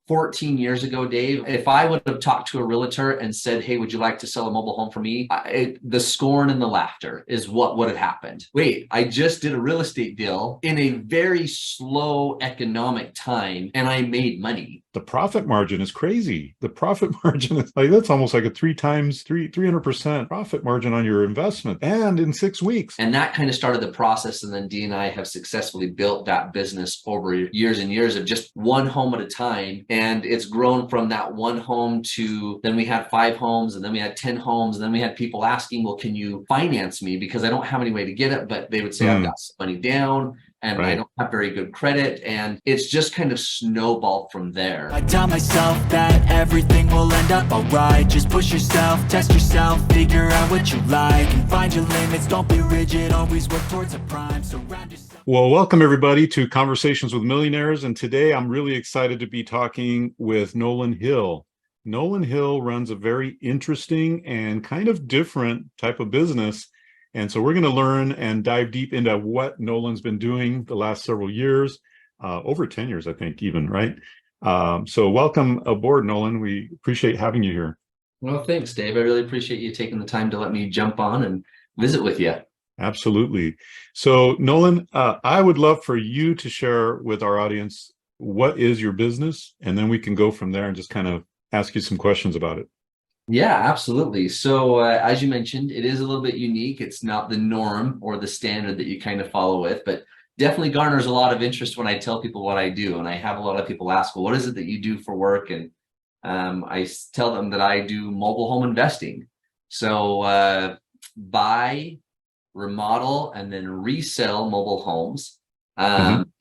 14 years ago, Dave, if I would have talked to a realtor and said, hey, would you like to sell a mobile home for me? The scorn and the laughter is what would have happened. Wait, I just did a real estate deal in a very slow economic time and I made money. The profit margin is crazy. The profit margin is like, that's almost like a 300% profit margin on your investment, and in 6 weeks. And that kind of started the process. And then Dee and I have successfully built that business over years and years of just one home at a time. And it's grown from that one home to then we had 5 homes, and then we had 10 homes. And then we had people asking, well, can you finance me? Because I don't have any way to get it, but they would say, I've got some money down and I don't have very good credit. And it's just kind of snowballed from there. I tell myself that everything will end up alright. Just push yourself, test yourself, figure out what you like, and find your limits. Don't be rigid, always work towards a prime. Surround yourself. Well, welcome everybody to Conversations with Millionaires. And today I'm really excited to be talking with Nolan Hill. Nolan Hill runs a very interesting and kind of different type of business. And so we're going to learn and dive deep into what Nolan's been doing the last several years, over 10 years, I think, even, right? So welcome aboard, Nolan. We appreciate having you here. Well, thanks, Dave. I really appreciate you taking the time to let me jump on and visit with you. Absolutely. So Nolan, I would love for you to share with our audience, what is your business? And then we can go from there and just kind of ask you some questions about it. Yeah, absolutely. So as you mentioned, it is a little bit unique. It's not the norm or the standard that you kind of follow with, but definitely garners a lot of interest when I tell people what I do. And I have a lot of people ask, well, what is it that you do for work? And I tell them that I do mobile home investing. So buy, remodel, and then resell mobile homes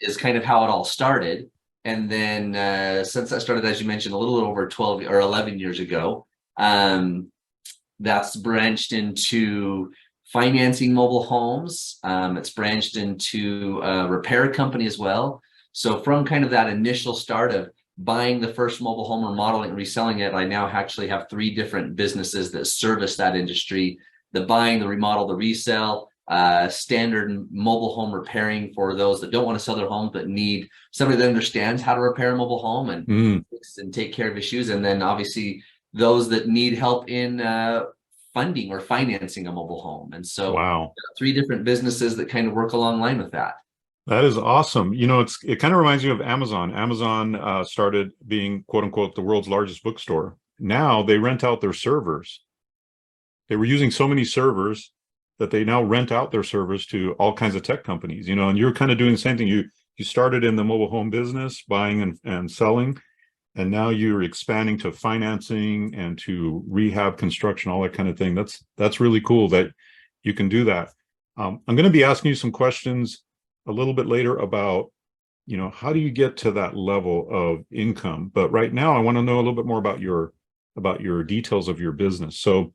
is kind of how it all started. And then since I started, as you mentioned, a little over 12 or 11 years ago, that's branched into financing mobile homes. It's branched into a repair company as well. So from kind of that initial start of buying the first mobile home, remodeling and reselling it, I now actually have 3 different businesses that service that industry: the buying, the remodel, the resell, standard mobile home repairing for those that don't want to sell their home but need somebody that understands how to repair a mobile home and take care of issues. And then obviously those that need help in funding or financing a mobile home. And so 3 different businesses that kind of work along line with that. That is awesome. You know, it kind of reminds me of Amazon. Amazon started being, quote unquote, the world's largest bookstore. Now they rent out their servers. They were using so many servers that they now rent out their servers to all kinds of tech companies, you know, and you're kind of doing the same thing. You started in the mobile home business, buying and selling, and now you're expanding to financing and to rehab, construction, all that kind of thing. That's really cool that you can do that. I'm going to be asking you some questions a little bit later about, you know, how do you get to that level of income? But right now, I want to know a little bit more about your details of your business. So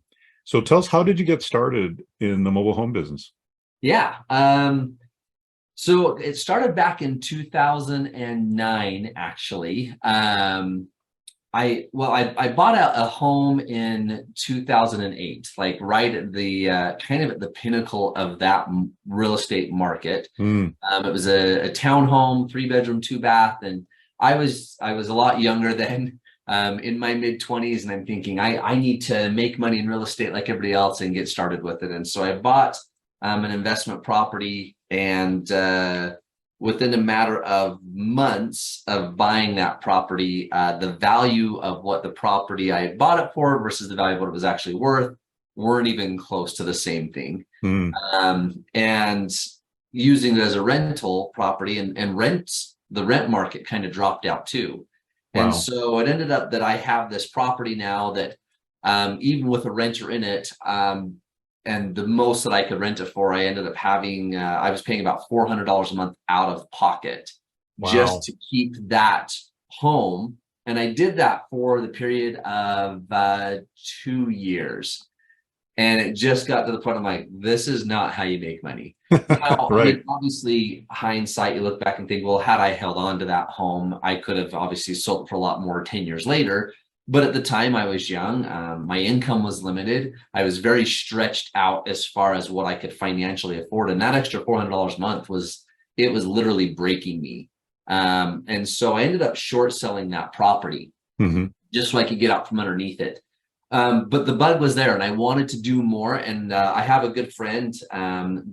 tell us, how did you get started in the mobile home business? Yeah. So it started back in 2009, actually. I bought a home in 2008, like right at the kind of at the pinnacle of that real estate market. It was a townhome, 3-bedroom, 2-bath, and I was a lot younger then, in my mid-20s, and I'm thinking I need to make money in real estate like everybody else and get started with it. And so I bought an investment property, and within a matter of months of buying that property, the value of what the property I had bought it for versus the value of what it was actually worth weren't even close to the same thing. And using it as a rental property, and the rent market kind of dropped out too. And so it ended up that I have this property now that even with a renter in it, and the most that I could rent it for, I ended up having, I was paying about $400 a month out of pocket just to keep that home. And I did that for the period of 2 years. And it just got to the point I'm like, this is not how you make money. Now, I mean, obviously, hindsight, you look back and think, well, had I held on to that home, I could have obviously sold it for a lot more 10 years later. But at the time I was young, my income was limited. I was very stretched out as far as what I could financially afford. And that extra $400 a month was literally breaking me. And so I ended up short selling that property just so I could get out from underneath it. But the bug was there and I wanted to do more. And I have a good friend,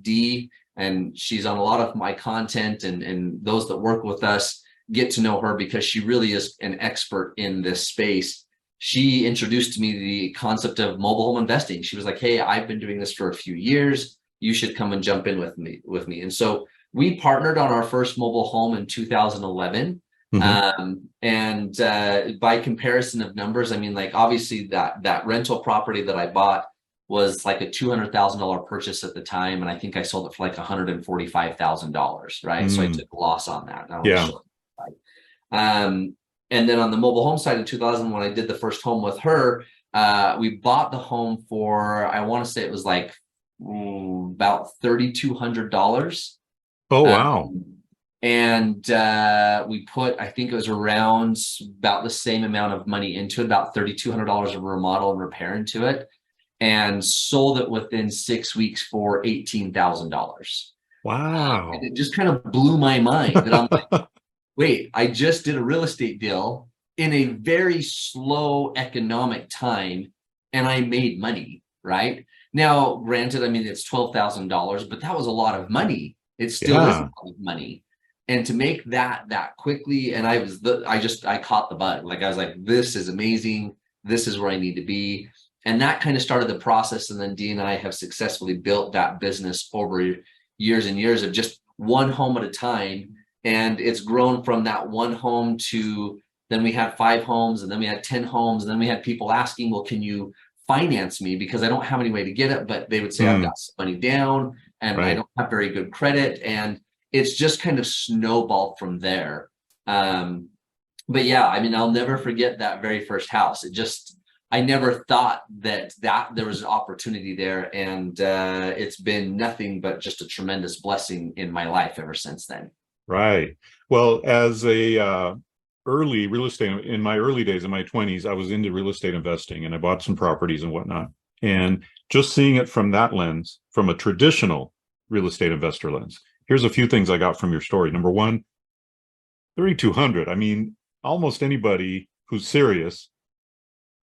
Dee, and she's on a lot of my content, and those that work with us get to know her because she really is an expert in this space. She introduced to me the concept of mobile home investing. She was like, hey, I've been doing this for a few years. You should come and jump in with me. And so we partnered on our first mobile home in 2011. And by comparison of numbers, I mean, like obviously that rental property that I bought was like a $200,000 purchase at the time. And I think I sold it for like $145,000, right? So I took a loss on that. And then on the mobile home side in 2000, when I did the first home with her, we bought the home for, I want to say it was like about $3,200. Oh, wow. And we put, I think it was around about the same amount of money into it, about $3,200 of remodel and repair into it, and sold it within 6 weeks for $18,000. Wow. And it just kind of blew my mind that I'm like, wait, I just did a real estate deal in a very slow economic time and I made money, right? Now, granted, I mean, it's $12,000, but that was a lot of money. It still is a lot of money. And to make that quickly, and I caught the bug. Like I was like, this is amazing. This is where I need to be. And that kind of started the process. And then Dee and I have successfully built that business over years and years of just one home at a time. And it's grown from that one home to then we had 5 homes, and then we had 10 homes, and then we had people asking, well, can you finance me? Because I don't have any way to get it, but they would say, I've got some money down and I don't have very good credit. And it's just kind of snowballed from there. But yeah, I mean, I'll never forget that very first house. I never thought that there was an opportunity there. And it's been nothing but just a tremendous blessing in my life ever since then. Right. Well, as a early real estate, in my early days, in my 20s, I was into real estate investing and I bought some properties and whatnot. And just seeing it from that lens, from a traditional real estate investor lens, here's a few things I got from your story. Number one, 3,200. I mean, almost anybody who's serious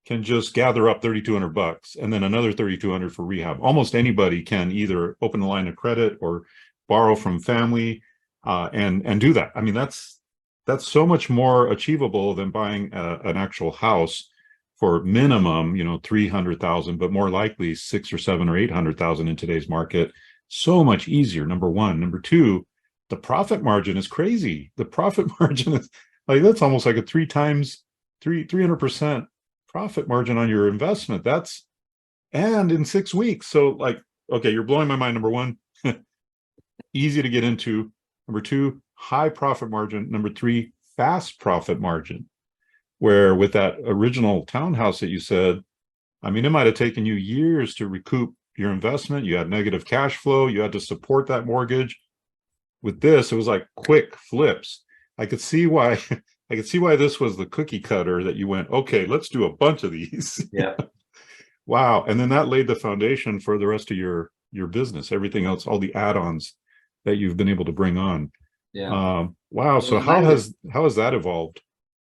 can just gather up $3,200 and then another $3,200 for rehab. Almost anybody can either open a line of credit or borrow from family and do that. I mean, that's so much more achievable than buying an actual house for minimum, 300,000, but more likely 6 or 7 or 800,000 in today's market. So much easier. Number one. Number two, the profit margin is crazy. The profit margin is like, that's almost like a 300% profit margin on your investment. And in 6 weeks. So like, okay, you're blowing my mind. Number one, easy to get into. Number two, high profit margin. Number three, fast profit margin. Where with that original townhouse that you said, I mean, it might have taken you years to recoup your investment. You had negative cash flow. You had to support that mortgage. With this, it was like quick flips. I could see why this was the cookie cutter that you went, okay, let's do a bunch of these. Yeah. Wow. And then that laid the foundation for the rest of your business, everything else, all the add-ons that you've been able to bring on. Yeah. Wow. So how has that evolved?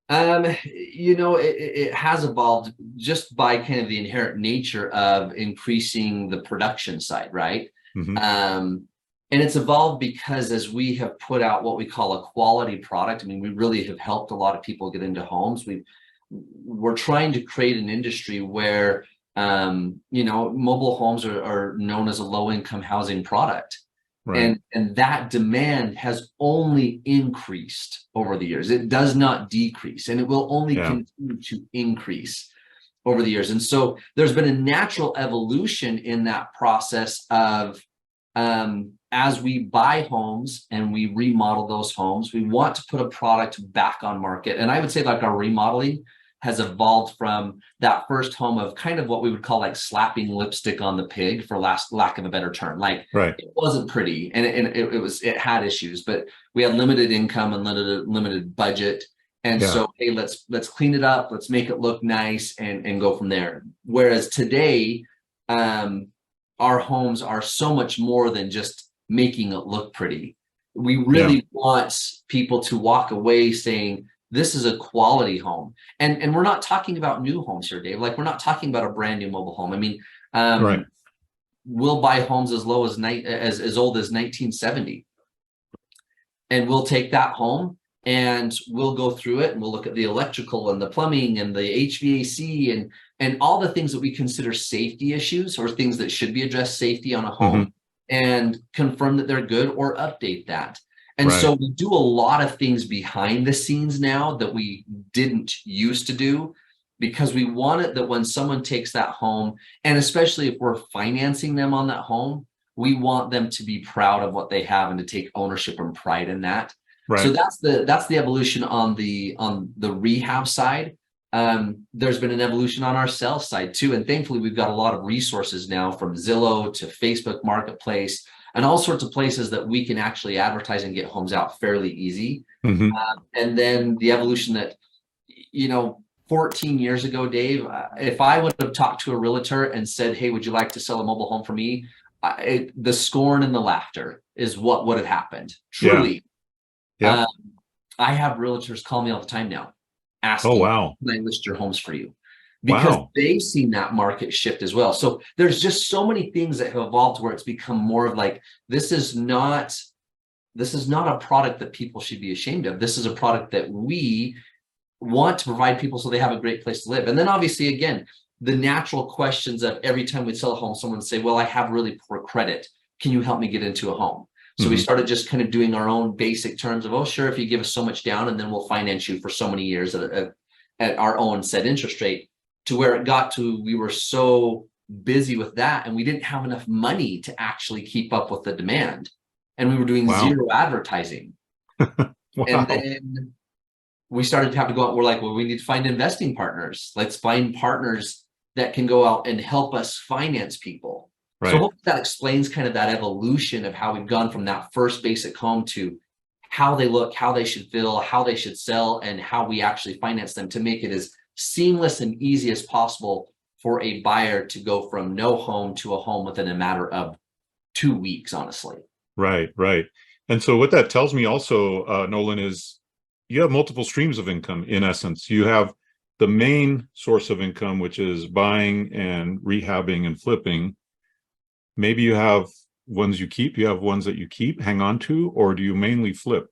It has evolved just by kind of the inherent nature of increasing the production side, right? And it's evolved because as we have put out what we call a quality product, I mean, we really have helped a lot of people get into homes. We're trying to create an industry where, mobile homes are known as a low-income housing product. Right. And that demand has only increased over the years. It does not decrease, and it will only continue to increase over the years. And so there's been a natural evolution in that process of as we buy homes and we remodel those homes, we want to put a product back on market. And I would say like our remodeling has evolved from that first home of kind of what we would call like slapping lipstick on the pig, for lack of a better term. Like It wasn't pretty and it had issues, but we had limited income and limited budget. And so, hey, let's clean it up. Let's make it look nice and go from there. Whereas today, our homes are so much more than just making it look pretty. We really want people to walk away saying, this is a quality home. And we're not talking about new homes here, Dave. Like, we're not talking about a brand new mobile home. I mean, Right. we'll buy homes as low as as old as 1970. And we'll take that home and we'll go through it and we'll look at the electrical and the plumbing and the HVAC and all the things that we consider safety issues or things that should be addressed safety on a home, and confirm that they're good or update that. And so we do a lot of things behind the scenes now that we didn't used to do, because we want it that when someone takes that home, and especially if we're financing them on that home, we want them to be proud of what they have and to take ownership and pride in that. So that's the evolution on the rehab side. There's been an evolution on our sales side too, and thankfully we've got a lot of resources now, from Zillow to Facebook Marketplace and all sorts of places that we can actually advertise and get homes out fairly easy. And then the evolution that, 14 years ago, Dave, if I would have talked to a realtor and said, hey, would you like to sell a mobile home for me? The scorn and the laughter is what would have happened. Truly. I have realtors call me all the time now asking, can I list your homes for you? Because they've seen that market shift as well. So there's just so many things that have evolved where it's become more of like, this is not a product that people should be ashamed of. This is a product that we want to provide people so they have a great place to live. And then obviously, again, the natural questions of every time we sell a home, someone would say, well, I have really poor credit. Can you help me get into a home? So we started just kind of doing our own basic terms of, oh, sure, if you give us so much down, and then we'll finance you for so many years at our own set interest rate, to where it got to, we were so busy with that and we didn't have enough money to actually keep up with the demand. And we were doing zero advertising. And then we started to have to go out. We're like, well, we need to find investing partners. Let's find partners that can go out and help us finance people. So hopefully that explains kind of that evolution of how we've gone from that first basic home to how they look, how they should feel, how they should sell, and how we actually finance them to make it as seamless and easy as possible for a buyer to go from no home to a home within a matter of 2 weeks, honestly. Right. And so what that tells me also, Nolan, is you have multiple streams of income. In essence, you have the main source of income, which is buying and rehabbing and flipping. Maybe you have ones you keep, you have ones that you hang on to, or do you mainly flip?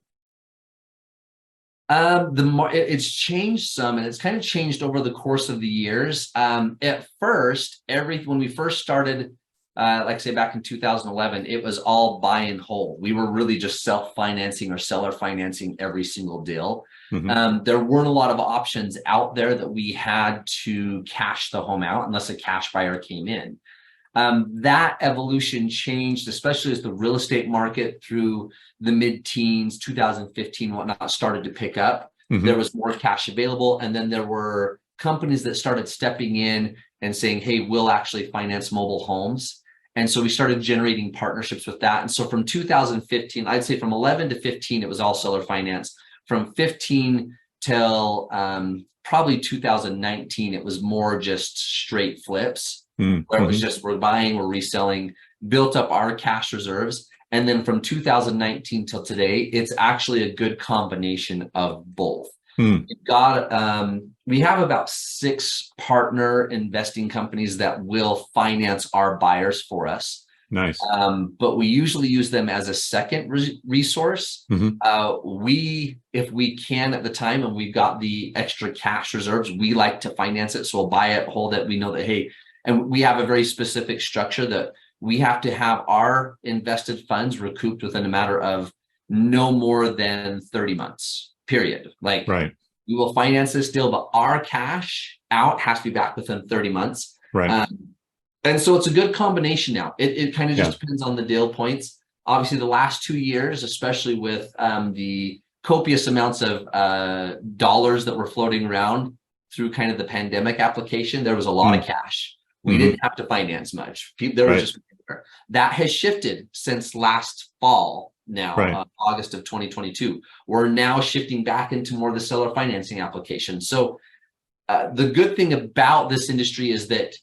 It's changed some, and it's kind of changed over the course of the years. At first, when we first started, like say back in 2011, it was all buy and hold. We were really just self-financing or seller financing every single deal. There weren't a lot of options out there that we had to cash the home out unless a cash buyer came in. That evolution changed, especially as the real estate market through the mid-teens, 2015, whatnot, started to pick up. There was more cash available. And then there were companies that started stepping in and saying, hey, we'll actually finance mobile homes. And so we started generating partnerships with that. And so from 2015, I'd say from 11 to 15, it was all seller finance. From 15 till probably 2019, it was more just straight flips. Where it was just, we're buying, we're reselling, built up our cash reserves. And then from 2019 till today, it's actually a good combination of both. We have about 6 partner investing companies that will finance our buyers for us. Nice. But we usually use them as a second resource. If we can at the time, and we've got the extra cash reserves, we like to finance it. So we'll buy it, hold it. We know that, hey, and we have a very specific structure that we have to have our invested funds recouped within a matter of no more than 30 months, period. Like, we will finance this deal, but our cash out has to be back within 30 months. And so it's a good combination now. It kind of just depends on the deal points. Obviously, the last 2 years, especially with the copious amounts of dollars that were floating around through kind of the pandemic application, there was a lot of cash. We didn't have to finance much. There was just that has shifted since last fall. Now, August of 2022, we're now shifting back into more of the seller financing application. So the good thing about this industry is that,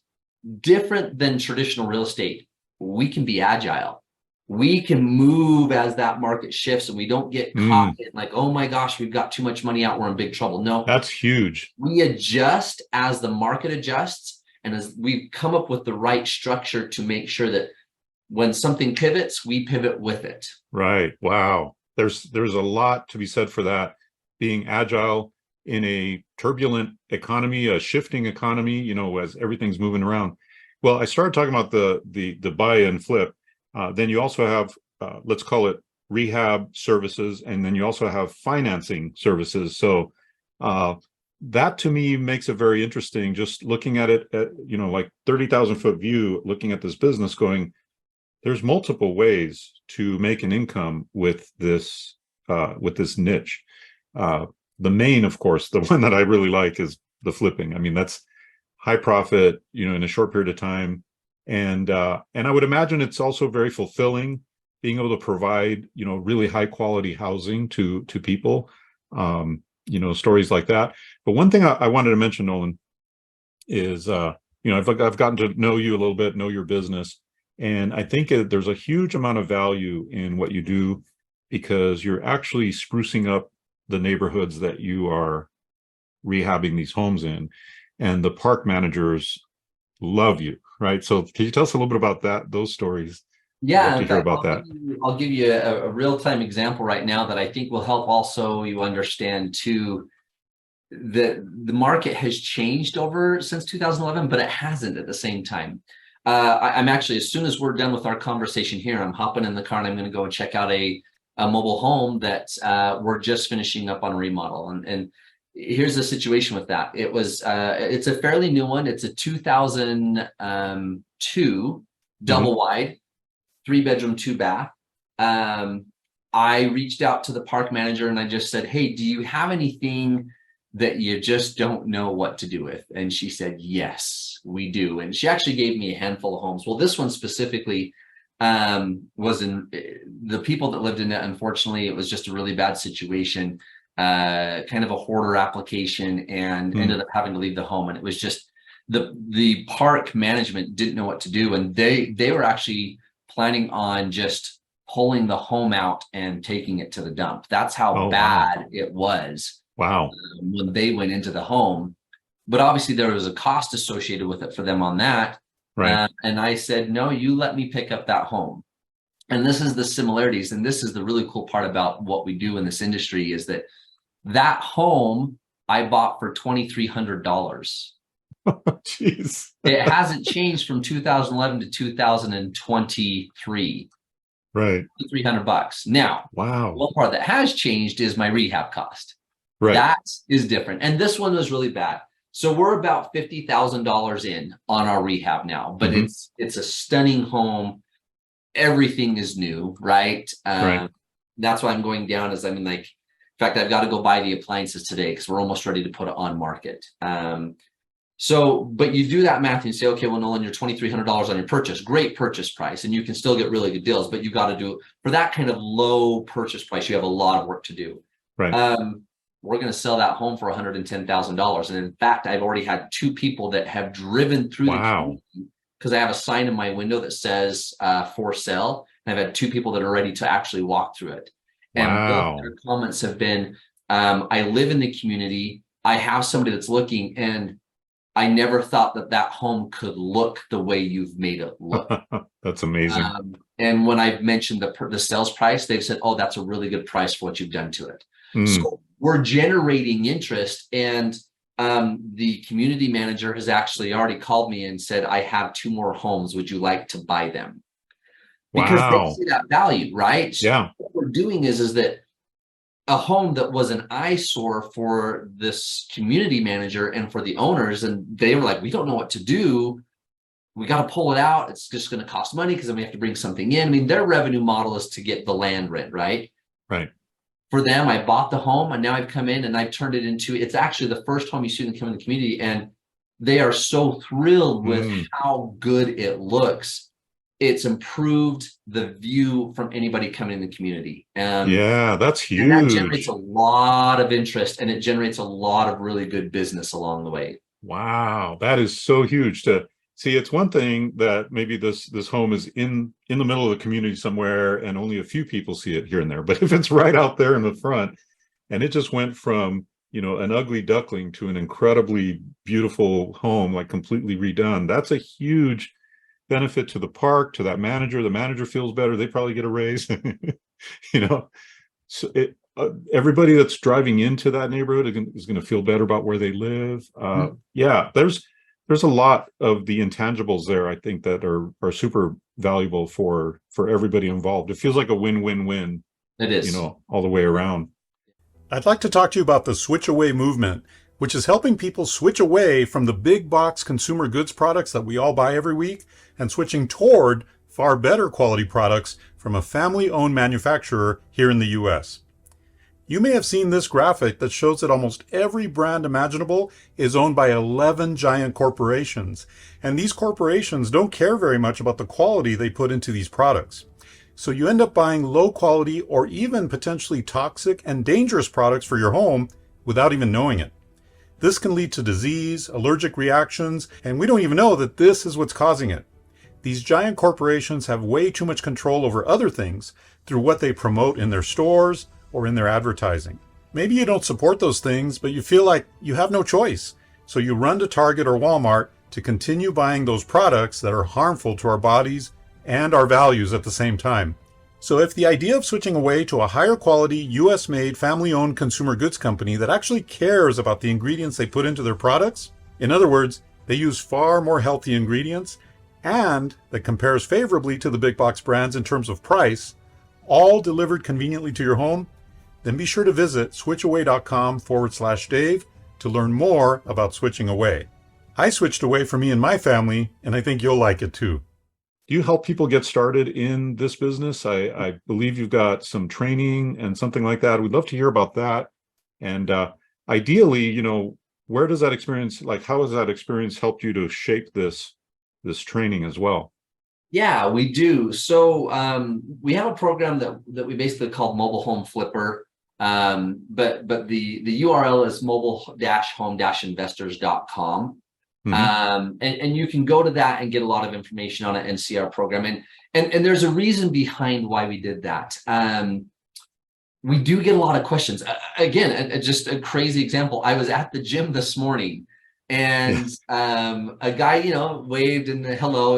different than traditional real estate, we can be agile. we can move as that market shifts, and we don't get caught in like, oh my gosh, we've got too much money out, we're in big trouble. No, That's huge. we adjust as the market adjusts, and as we come up with the right structure to make sure that when something pivots, we pivot with it. Right. Wow. There's a lot to be said for that. Being agile in a turbulent economy, a shifting economy, you know, as everything's moving around. Well, I started talking about the buy and flip. Then you also have, let's call it rehab services, and then you also have financing services. So that to me makes it very interesting. Just looking at it, at, you know, like 30,000 foot view, looking at this business, going, there's multiple ways to make an income with this niche. The main, of course, the one that I really like is the flipping. I mean, that's high profit, you know, in a short period of time. And I would imagine it's also very fulfilling being able to provide, you know, really high quality housing to people, you know, stories like that. But one thing I wanted to mention, Nolan, is, you know, I've gotten to know you a little bit, know your business. And I think there's a huge amount of value in what you do, because you're actually sprucing up the neighborhoods that you are rehabbing these homes in, and the park managers love you, right? So can you tell us a little bit about that, those stories? Yeah, I'd love to hear about that. I'll give you a real-time example right now that I think will help also you understand too. The market has changed over since 2011, but it hasn't at the same time. I'm actually, as soon as we're done with our conversation here, I'm hopping in the car and I'm going to go and check out a mobile home that we're just finishing up on a remodel. And here's the situation with that. It's a fairly new one. It's a 2002 double wide, 3-bedroom, 2-bath. I reached out to the park manager and I just said, hey, do you have anything that you just don't know what to do with? And she said, yes, we do. And she actually gave me a handful of homes. Well, this one specifically was in the people that lived in it. Unfortunately, it was just a really bad situation, kind of a hoarder application, and ended up having to leave the home. And it was just the park management didn't know what to do. And they were actually planning on just pulling the home out and taking it to the dump. That's how bad it was. Wow. When they went into the home. But obviously there was a cost associated with it for them on that. Right. And I said, no, you let me pick up that home. And this is the similarities. And this is the really cool part about what we do in this industry, is that home I bought for $2,300. Jeez. It hasn't changed from 2011 to 2023. Right. $300. Now, wow. One part that has changed is my rehab cost. Right. That is different. And this one was really bad. So we're about $50,000 in on our rehab now, but it's a stunning home. Everything is new, right? Right. That's why I'm going down, in fact, I've got to go buy the appliances today because we're almost ready to put it on market. But you do that math and you say, okay, well, Nolan, you're $2,300 on your purchase, great purchase price, and you can still get really good deals, but you got to do, for that kind of low purchase price, you have a lot of work to do. Right. We're going to sell that home for $110,000. And in fact, I've already had 2 people that have driven through the community, because I have a sign in my window that says for sale. And I've had 2 people that are ready to actually walk through it. And both their comments have been, I live in the community. I have somebody that's looking, and I never thought that home could look the way you've made it look. That's amazing. And when I've mentioned the sales price, they've said, oh, that's a really good price for what you've done to it. So we're generating interest, and the community manager has actually already called me and said, I have 2 more homes. Would you like to buy them? Because they see that value, right? Yeah. So what we're doing is that a home that was an eyesore for this community manager and for the owners, and they were like, we don't know what to do. We got to pull it out. It's just going to cost money because then we have to bring something in. I mean, their revenue model is to get the land rent, right? Right. For them, I bought the home, and now I've come in and I've turned it into, it's actually the first home you see them come in the community, and they are so thrilled with how good it looks. It's improved the view from anybody coming in the community. Yeah, that's huge. And that generates a lot of interest, and it generates a lot of really good business along the way. Wow, that is so huge to See, it's one thing that maybe this home is in the middle of the community somewhere and only a few people see it here and there. But if it's right out there in the front and it just went from, an ugly duckling to an incredibly beautiful home, like completely redone, that's a huge benefit to the park, to that manager. The manager feels better. They probably get a raise. So everybody that's driving into that neighborhood is going to feel better about where they live. Yeah, there's a lot of the intangibles there, I think, that are super valuable for everybody involved. It feels like a win-win-win. It is, all the way around. I'd like to talk to you about the Switch Away movement, which is helping people switch away from the big box consumer goods products that we all buy every week and switching toward far better quality products from a family-owned manufacturer here in the US. You may have seen this graphic that shows that almost every brand imaginable is owned by 11 giant corporations, and these corporations don't care very much about the quality they put into these products. So you end up buying low quality or even potentially toxic and dangerous products for your home without even knowing it. This can lead to disease, allergic reactions, and we don't even know that this is what's causing it. These giant corporations have way too much control over other things through what they promote in their stores or in their advertising. Maybe you don't support those things, but you feel like you have no choice. So you run to Target or Walmart to continue buying those products that are harmful to our bodies and our values at the same time. So if the idea of switching away to a higher quality, US-made, family-owned consumer goods company that actually cares about the ingredients they put into their products, in other words, they use far more healthy ingredients, and that compares favorably to the big box brands in terms of price, all delivered conveniently to your home, then be sure to visit switchaway.com/Dave to learn more about switching away. I switched away for me and my family, and I think you'll like it too. Do you help people get started in this business? I believe you've got some training and something like that. We'd love to hear about that. And ideally, where does that experience, how has that experience helped you to shape this training as well? Yeah, we do. So we have a program that we basically call Mobile Home Flipper. But the URL is mobile-home-investors.com. And you can go to that and get a lot of information on it and see our program. And there's a reason behind why we did that. We do get a lot of questions. Again, just a crazy example. I was at the gym this morning and a guy, waved and hello,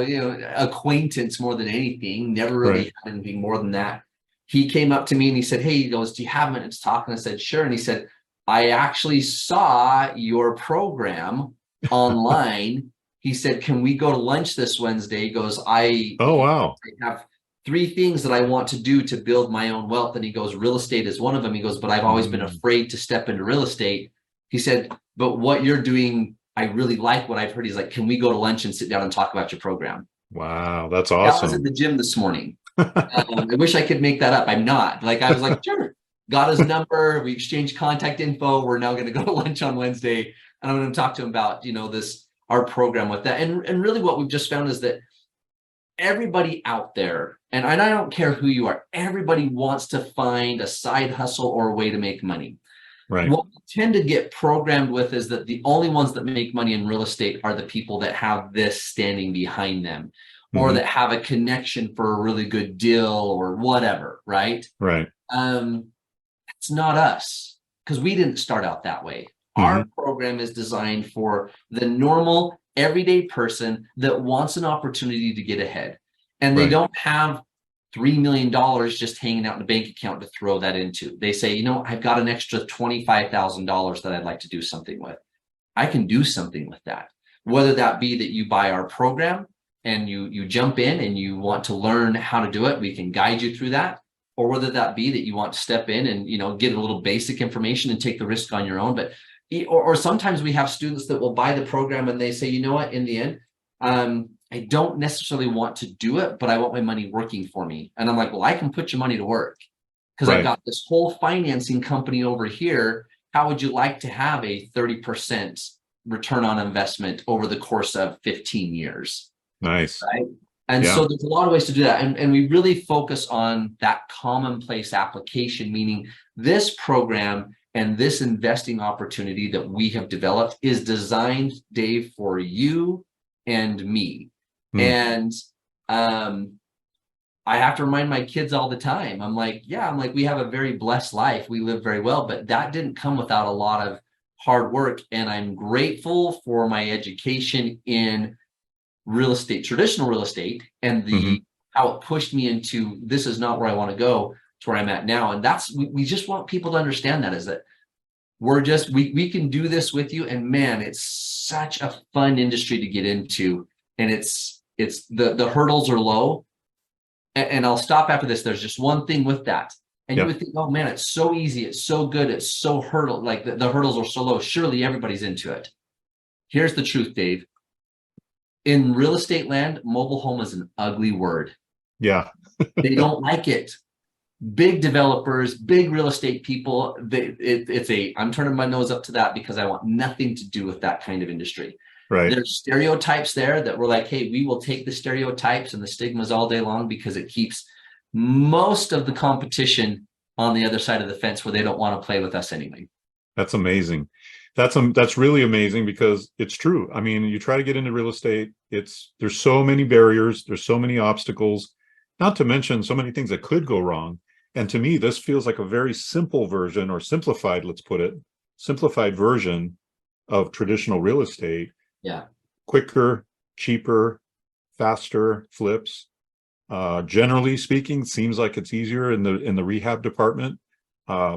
acquaintance more than anything, never really had anything more than that. He came up to me and he said, hey, he goes, do you have a minute to talk? And I said, sure. And he said, I actually saw your program online. He said, can we go to lunch this Wednesday? He goes, I have 3 things that I want to do to build my own wealth. And he goes, real estate is one of them. He goes, but I've always been afraid to step into real estate. He said, but what you're doing, I really like what I've heard. He's like, can we go to lunch and sit down and talk about your program? Wow, that's awesome. I was at the gym this morning. I wish I could make that up. I'm not. I was like, sure. Got his number. We exchanged contact info. We're now going to go to lunch on Wednesday. And I'm going to talk to him about, our program with that. And really what we've just found is that everybody out there, and I don't care who you are, everybody wants to find a side hustle or a way to make money. Right. What we tend to get programmed with is that the only ones that make money in real estate are the people that have this standing behind them, or that have a connection for a really good deal or whatever, right? Right. It's not us, because we didn't start out that way. Our program is designed for the normal, everyday person that wants an opportunity to get ahead. And they don't have $3 million just hanging out in a bank account to throw that into. They say, I've got an extra $25,000 that I'd like to do something with. I can do something with that. Whether that be that you buy our program and you jump in and you want to learn how to do it, we can guide you through that. Or whether that be that you want to step in and, get a little basic information and take the risk on your own. Or sometimes we have students that will buy the program and they say, you know what, in the end, I don't necessarily want to do it, but I want my money working for me. And I'm like, well, I can put your money to work because I've got this whole financing company over here. How would you like to have a 30% return on investment over the course of 15 years? Nice. Right. And so there's a lot of ways to do that. And we really focus on that commonplace application, meaning this program and this investing opportunity that we have developed is designed, Dave, for you and me. Hmm. And I have to remind my kids all the time. I'm like, we have a very blessed life. We live very well, but that didn't come without a lot of hard work. And I'm grateful for my education in real estate, traditional real estate, and how it pushed me into, this is not where I want to go, to where I'm at now. And that's, we just want people to understand that, is that we can do this with you. And man, it's such a fun industry to get into. And it's the hurdles are low. And I'll stop after this. There's just one thing with that. And you would think, oh man, it's so easy. It's so good. It's so like the hurdles are so low. Surely everybody's into it. Here's the truth, Dave. In real estate land, mobile home is an ugly word. Yeah. They don't like it. Big developers, big real estate people, I'm turning my nose up to that because I want nothing to do with that kind of industry. Right. There's stereotypes there that we're like, hey, we will take the stereotypes and the stigmas all day long because it keeps most of the competition on the other side of the fence where they don't want to play with us anyway. That's amazing. That's really amazing because it's true. I mean, you try to get into real estate, there's so many barriers, there's so many obstacles, not to mention so many things that could go wrong. And to me, this feels like a very simple version, or simplified, let's put it, simplified version of traditional real estate. Yeah. Quicker, cheaper, faster flips. Generally speaking, seems like it's easier in the rehab department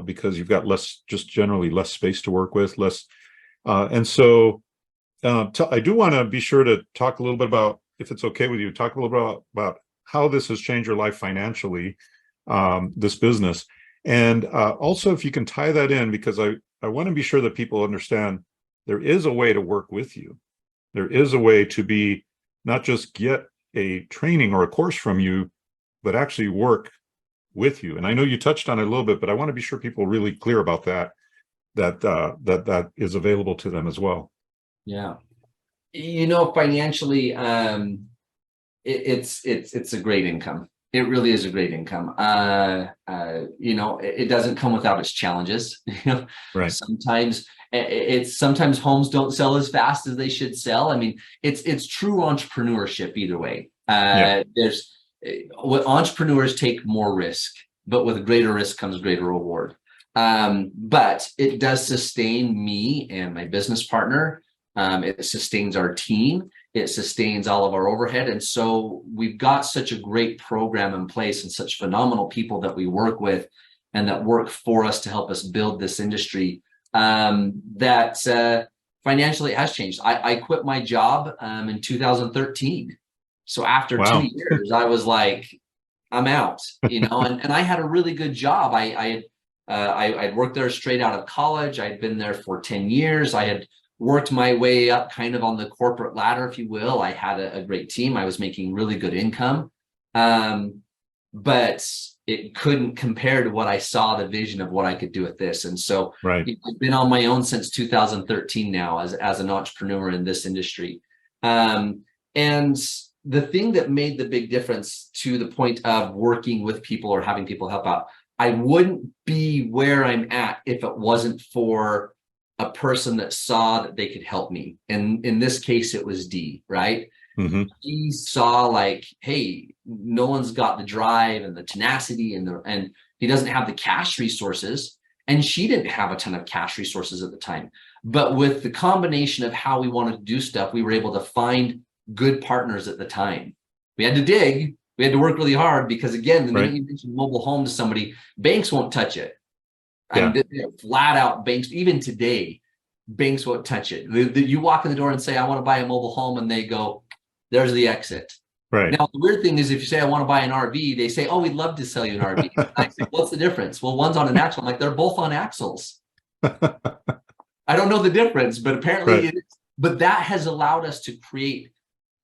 because you've got generally less space to work with, less. And so I do want to be sure to talk a little bit about, if it's okay with you, talk a little bit about how this has changed your life financially, this business. And also if you can tie that in, because I want to be sure that people understand there is a way to work with you. There is a way to not just get a training or a course from you, but actually work with you. And I know you touched on it a little bit, but I want to be sure people are really clear about that is available to them as well. Yeah. Financially, it's a great income. It really is a great income. It doesn't come without its challenges. Right. Sometimes homes don't sell as fast as they should sell. I mean, it's true entrepreneurship either way. What entrepreneurs take more risk, but with greater risk comes greater reward. But it does sustain me and my business partner. It sustains our team. It sustains all of our overhead. And so we've got such a great program in place and such phenomenal people that we work with and that work for us to help us build this industry that financially it has changed. I quit my job in 2013. So after 2 years, I was like, I'm out, and I had a really good job. I'd worked there straight out of college. I'd been there for 10 years. I had worked my way up kind of on the corporate ladder, if you will. I had a great team. I was making really good income. But it couldn't compare to what I saw, the vision of what I could do with this. And so I've been on my own since 2013 now as an entrepreneur in this industry. And the thing that made the big difference to the point of working with people or having people help out, I wouldn't be where I'm at if it wasn't for a person that saw that they could help me. And in this case, it was Dee, right? Mm-hmm. He saw like, hey, Nolan's got the drive and the tenacity and he doesn't have the cash resources. And she didn't have a ton of cash resources at the time. But with the combination of how we wanted to do stuff, we were able to find good partners at the time. We had to dig. We had to work really hard because, again, the minute you mention mobile home to somebody, banks won't touch it. Yeah. Flat out banks, even today, banks won't touch it. You walk in the door and say, I want to buy a mobile home, and they go, there's the exit. Right. Now, the weird thing is if you say, I want to buy an RV, they say, oh, we'd love to sell you an RV. I say, what's the difference? Well, one's on an axle. I'm like, they're both on axles. I don't know the difference, but apparently it is. But that has allowed us to create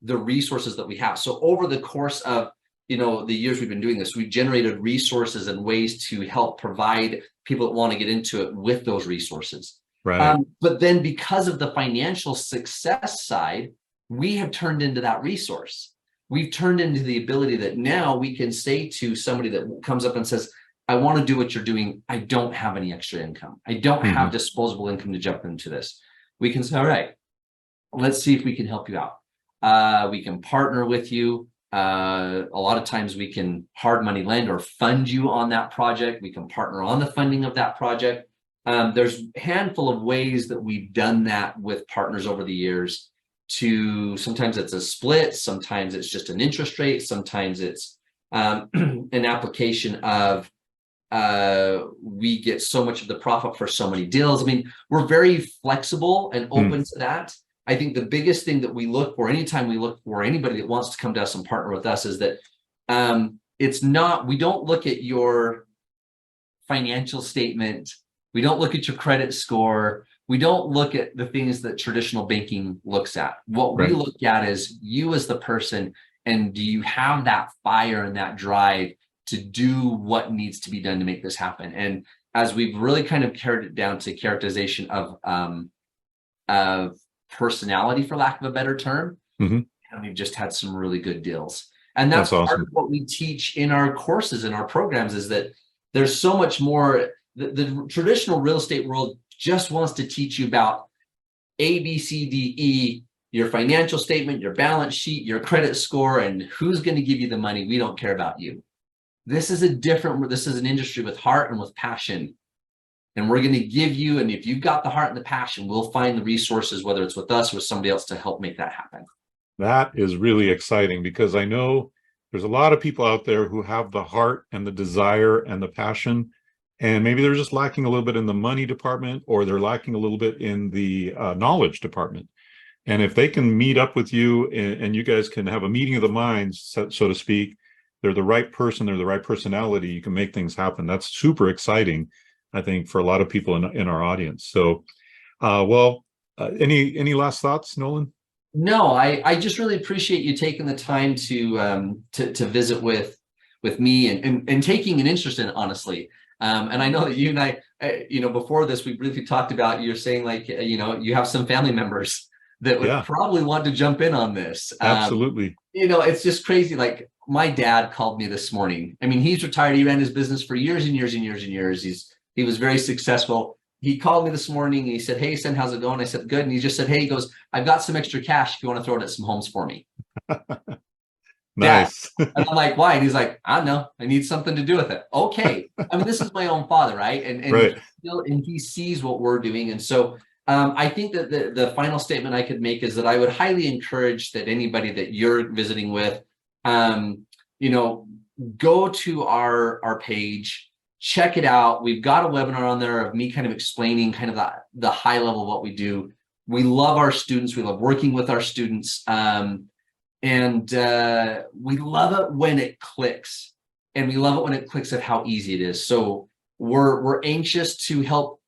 the resources that we have. So over the course of the years we've been doing this, we've generated resources and ways to help provide people that want to get into it with those resources. Right. But then because of the financial success side, we have turned into that resource. We've turned into the ability that now we can say to somebody that comes up and says, I want to do what you're doing. I don't have any extra income. I don't have disposable income to jump into this. We can say, all right, let's see if we can help you out. We can partner with you. A lot of times we can hard money lend or fund you on that project. We can partner on the funding of that project. There's a handful of ways that we've done that with partners over the years. Sometimes it's a split, sometimes it's just an interest rate, sometimes it's an application of we get so much of the profit for so many deals. I mean, we're very flexible and open to that. I think the biggest thing that we look for anytime we look for anybody that wants to come to us and partner with us is that we don't look at your financial statement. We don't look at your credit score. We don't look at the things that traditional banking looks at. What we look at is you as the person, and do you have that fire and that drive to do what needs to be done to make this happen? And as we've really kind of carried it down to characterization of personality, for lack of a better term, and we've just had some really good deals. And that's awesome. Part of what we teach in our courses and our programs is that there's so much more. The traditional real estate world just wants to teach you about A, B, C, D, E, your financial statement, your balance sheet, your credit score, and who's going to give you the money. We don't care about you. This is an industry with heart and with passion. And we're going to give you, and if you've got the heart and the passion, we'll find the resources, whether it's with us or with somebody else, to help make that happen. That is really exciting, because I know there's a lot of people out there who have the heart and the desire and the passion, and maybe they're just lacking a little bit in the money department, or they're lacking a little bit in the knowledge department. And if they can meet up with you and you guys can have a meeting of the minds, so to speak, they're the right person, they're the right personality, you can make things happen. That's super exciting, I think, for a lot of people in our audience. So, any last thoughts, Nolan? No, I just really appreciate you taking the time to visit with me and taking an interest in it, honestly. And I know that you and I, before this, we briefly talked about, you're saying like, you have some family members that would probably want to jump in on this. Absolutely. It's just crazy. Like, my dad called me this morning. I mean, he's retired. He ran his business for years and years and years and years. He was very successful. He called me this morning and he said, "Hey, son, how's it going?" I said, "Good." And he just said, "Hey," he goes, "I've got some extra cash if you want to throw it at some homes for me." Nice. And I'm like, "Why?" And he's like, "I don't know. I need something to do with it." Okay. I mean, this is my own father, right? And right. And he sees what we're doing. And so I think that the final statement I could make is that I would highly encourage that anybody that you're visiting with, go to our page, check it out. We've got a webinar on there of me kind of explaining kind of the high level of what we do. We love our students. We love working with our students. And we love it when it clicks. And we love it when it clicks at how easy it is. So we're anxious to help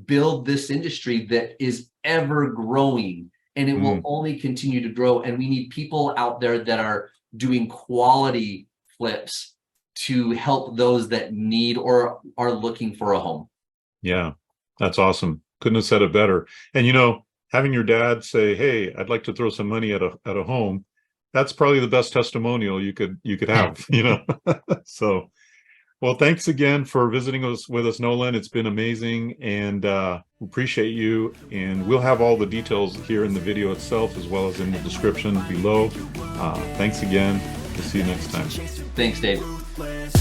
build this industry that is ever growing, and it will only continue to grow. And we need people out there that are doing quality flips to help those that need or are looking for a home. Yeah, that's awesome. Couldn't have said it better. And having your dad say, "Hey, I'd like to throw some money at a home," that's probably the best testimonial you could have. So, well, thanks again for visiting us with us, Nolan. It's been amazing, and appreciate you. And we'll have all the details here in the video itself, as well as in the description below. Thanks again. We'll see you next time. Thanks, Dave. Ruthless.